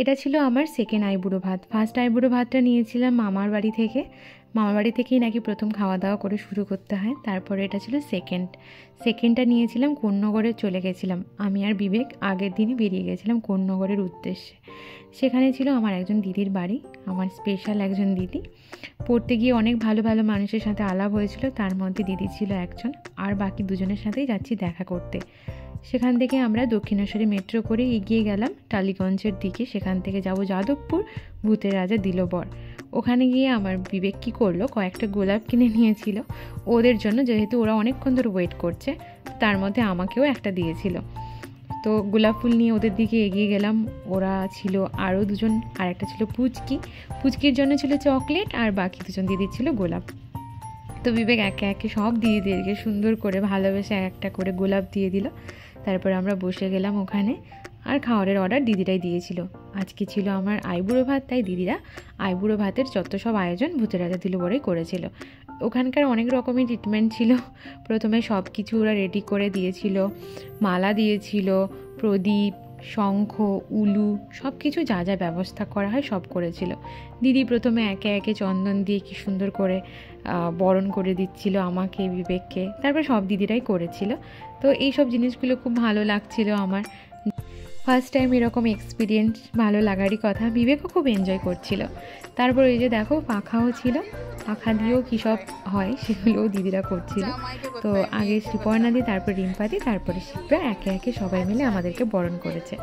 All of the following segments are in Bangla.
এটা ছিল আমার সেকেন্ড আইবুড়ো ভাত। ফার্স্ট আইবুড়ো ভাতটা নিয়েছিলাম মামার বাড়ি থেকে। মামার বাড়ি থেকেই নাকি প্রথম খাওয়া দাওয়া করে শুরু করতে হয়। তারপরে এটা ছিল সেকেন্ডটা নিয়েছিলাম কোন্নগরে। চলে গেছিলাম আমি আর বিবেক, আগের দিনই বেরিয়ে গেছিলাম কোন্নগরের উদ্দেশ্যে। সেখানে ছিল আমার একজন দিদির বাড়ি, আমার স্পেশাল একজন দিদি। পড়তে গিয়ে অনেক ভালো ভালো মানুষের সাথে আলাপ হয়েছিল, তার মধ্যে দিদি ছিল একজন, আর বাকি দুজনের সাথেই যাচ্ছি দেখা করতে। সেখান থেকে আমরা দক্ষিণেশ্বরী মেট্রো করে এগিয়ে গেলাম টালিগঞ্জের দিকে। সেখান থেকে যাব যাদবপুর, ভূতের রাজা দিল বর। ওখানে গিয়ে আমার বিবেক কী করলো, কয়েকটা গোলাপ কিনে নিয়েছিল ওদের জন্য, যেহেতু ওরা অনেকক্ষণ ধরে ওয়েট করছে। তার মধ্যে আমাকেও একটা দিয়েছিল। তো গোলাপ ফুল নিয়ে ওদের দিকে এগিয়ে গেলাম। ওরা ছিল আরও দুজন, আর একটা ছিল পুচকির জন্য ছিল চকলেট, আর বাকি দুজন দিদির ছিল গোলাপ। তো বিবেক একে একে সব দিদিদেরকে সুন্দর করে ভালোবেসে একটা করে গোলাপ দিয়ে দিল। তারপর আমরা বসে গেলাম ওখানে, আর খাওয়ারের অর্ডার দিদিরাই দিয়েছিল। আজকে ছিল আমার আইবুড়ো ভাত, তাই দিদিরা আইবুড়ো ভাতের যত সব আয়োজন ভূতের রাজা দিল বরেই করেছিল। ওখানকার অনেক রকমের ট্রিটমেন্ট ছিল। প্রথমে সব কিছু ওরা রেডি করে দিয়েছিল, মালা দিয়েছিল, প্রদীপ, শঙ্খ, উলু, সব কিছু যা যা ব্যবস্থা করা হয় সব করেছিল। দিদি প্রথমে একে একে চন্দন দিয়ে কি সুন্দর করে বরণ করে দিচ্ছিল আমাকে, বিবেককে। তারপর সব দিদিরাই করেছিল। তো এই সব জিনিসগুলো খুব ভালো লাগছিল আমার। ফার্স্ট টাইম এরকম এক্সপিরিয়েন্স, ভালো লাগারই কথা। বিবেকও খুব এনজয় করছিল। তারপর এই যে দেখো পাখাও ছিল, পাখা দিয়েও কী সব হয় সেগুলোও দিদিরা করছিল। তো আগে শ্রীপর্ণা দি, তারপর রিম্পা দি, তারপরে শিবরা একে একে সবাই মিলে আমাদেরকে বরণ করেছে।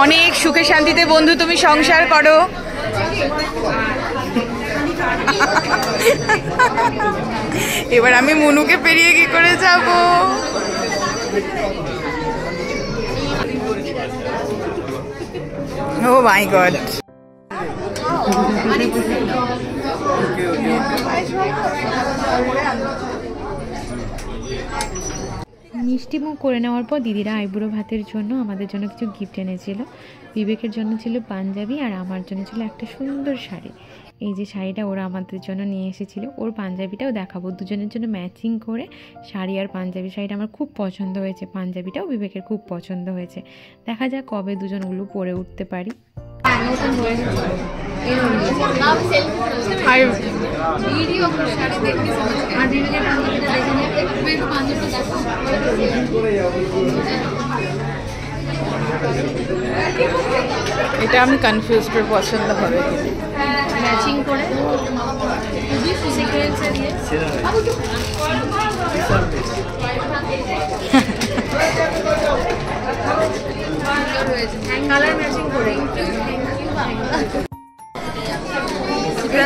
অনেক সুখে শান্তিতে বন্ধু তুমি সংসার করো। এবার আমি মনুকে পেরিয়ে কি করে যাব? ও মাই গড। মিষ্টিমুখ করে নেওয়ার পর দিদিরা আইবুড়ো ভাতের জন্য আমাদের জন্য কিছু গিফট এনেছিল। বিবেকের জন্য ছিল পাঞ্জাবি, আর আমার জন্য ছিল একটা সুন্দর শাড়ি। এই যে শাড়িটা ওরা আমাদের জন্য নিয়ে এসেছিলো। ওর পাঞ্জাবিটাও দেখাবো, দুজনের জন্য ম্যাচিং করে শাড়ি আর পাঞ্জাবি। শাড়িটা আমার খুব পছন্দ হয়েছে, পাঞ্জাবিটাও বিবেকের খুব পছন্দ হয়েছে। দেখা যাক কবে দুজন ওগুলো পরে উঠতে পারি। এটা আমি কনফিউজ করে পছন্দ হবে ম্যাচিং করে সিকোয়েন্স দিয়ে কালার ম্যাচিং করে।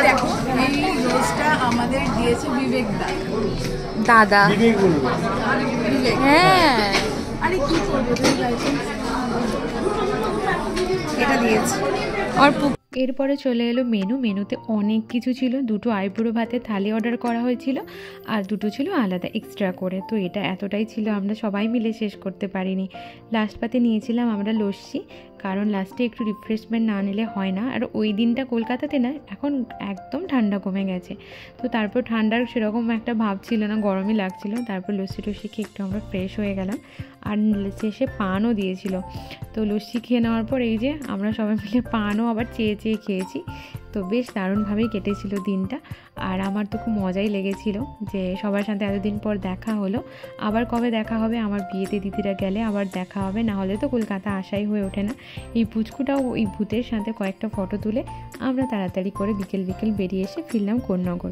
দেখো এই রোজটা আমাদের দিয়েছে বিবেক দাদা। হ্যাঁ, আরে কি করবো, এটা দিয়েছে। আর এরপরে চলে এলো মেনুতে অনেক কিছু ছিল। দুটো আইবুড়ো ভাতের থালি অর্ডার করা হয়েছিল, আর দুটো ছিল আলাদা এক্সট্রা করে। তো এটা এতটাই ছিল, আমরা সবাই মিলে শেষ করতে পারিনি। লাস্ট পাতে নিয়েছিলাম আমরা লস্যি, কারণ লাস্টে একটু রিফ্রেশমেন্ট না নিলে হয় না। আর ওই দিনটা কলকাতাতে না, এখন একদম ঠান্ডা কমে গেছে। তো তারপর ঠান্ডার সেরকম একটা ভাব ছিল না, গরমই লাগছিল। তারপর লস্যি খেয়ে একটু আমরা ফ্রেশ হয়ে গেলাম, আর শেষে পানও দিয়েছিল। তো লস্যি খেয়ে নেওয়ার পর এই যে আমরা সবাই মিলে পানও আবার চেয়ে খেয়েছি। তো বেশ দারুণভাবেই কেটেছিল দিনটা। আর আমার তো খুব মজাই লেগেছিল যে সবার সাথে এতদিন পর দেখা হলো। আবার কবে দেখা হবে, আমার বিয়েতে দিদিরা গেলে আবার দেখা হবে, না হলে তো কলকাতা আসাই হয়ে ওঠে না। এই পুচকুটাও ওই ভূতের সাথে কয়েকটা ফটো তুলে আমরা তাড়াতাড়ি করে বিকেল বেরিয়ে এসে ফিরলাম কোন্নগর।